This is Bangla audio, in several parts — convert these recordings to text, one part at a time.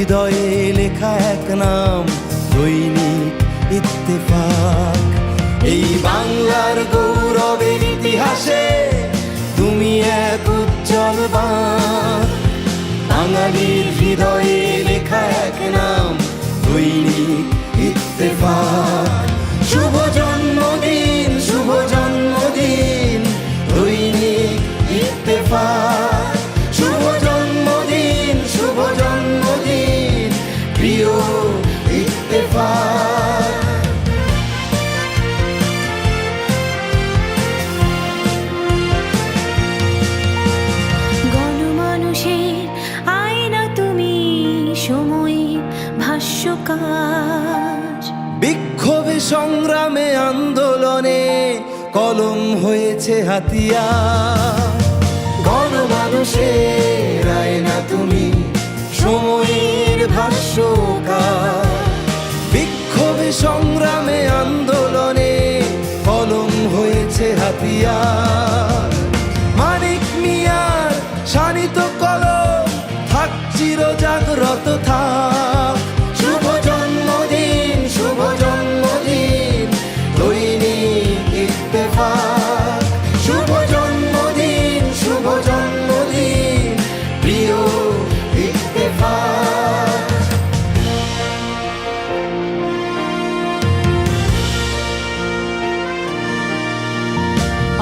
হৃদয়ে লেখা এক নাম, দৈনিক ইত্তেফাক। এই বাংলার গৌরবের ইতিহাসে তুমি এক উজ্জ্বল বাঁক। বাঙালির হৃদয়ে লেখা এক নাম, দৈনিক ইত্তেফাক। শুভ জন্মদিন, শুভ জন্মদিন, দৈনিক ইত্তেফাক। শুভ জন্মদিন, শুভ জন্মদিন, প্রিয় ইত্তেফাক। গণমানুষের আয়না তুমি, সময়ের ভাষ্যকার। বিক্ষোভে সংগ্রামে আন্দোলনে কলম হয়েছে হাতিয়ার। গণমানুষের আয়না তুমি, সময়ের ভাষ্যকার। বিক্ষোভে সংগ্রামে আন্দোলনে কলম হয়েছে হাতিয়ার। মানিক মিয়ার শানিত কলম থাক চির জাগ্রত থাক। শুভ জন্মদিন, শুভ জন্মদিন, দৈনিক ইত্তেফাক। শুভ জন্মদিন, শুভ জন্মদিন, প্রিয় ইত্তেফাক।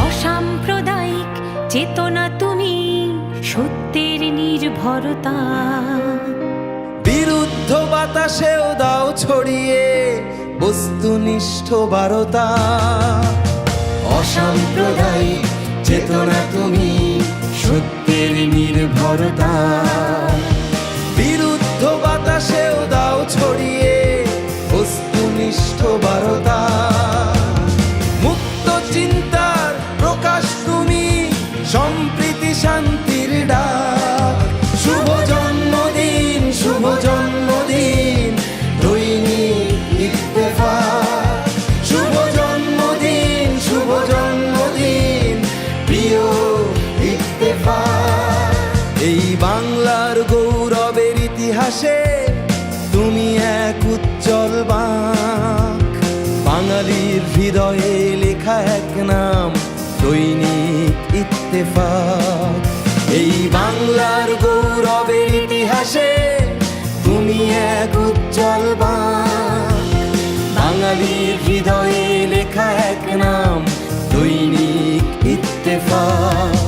অসাম্প্রদায়িক চেতনা তুমি, সত্যের নির্ভরতা। বিরুদ্ধ বাতাসেও দাও ছড়িয়ে বস্তুনিষ্ঠ বারতা। অসাম্প্রদায়িক চেতনা তুমি, সত্যের নির্ভরতা। বিরুদ্ধ বাতাসেও দাও ছড়িয়ে বস্তুনিষ্ঠ বারতা। মুক্ত চিন্তার প্রকাশ তুমি, সম্প্রীতি শান্তির ডাক। শুভ জন্মদিন, শুভ জন্মদিন, দৈনিক ইত্তেফাক। শুভ জন্মদিন, শুভ জন্মদিন, প্রিয় ইত্তেফাক। এই বাংলার গৌরবের ইতিহাসে তুমি এক উজ্জ্বল বাঁক। বাঙালির হৃদয়ে লেখা এক নাম, দৈনিক ইত্তেফাক। এই বাংলার গৌরবের ইতিহাসে তুমি এক উজ্জ্বল বাঁক। বাঙালির হৃদয়ে লেখা এক নাম, দৈনিক ইত্তেফাক।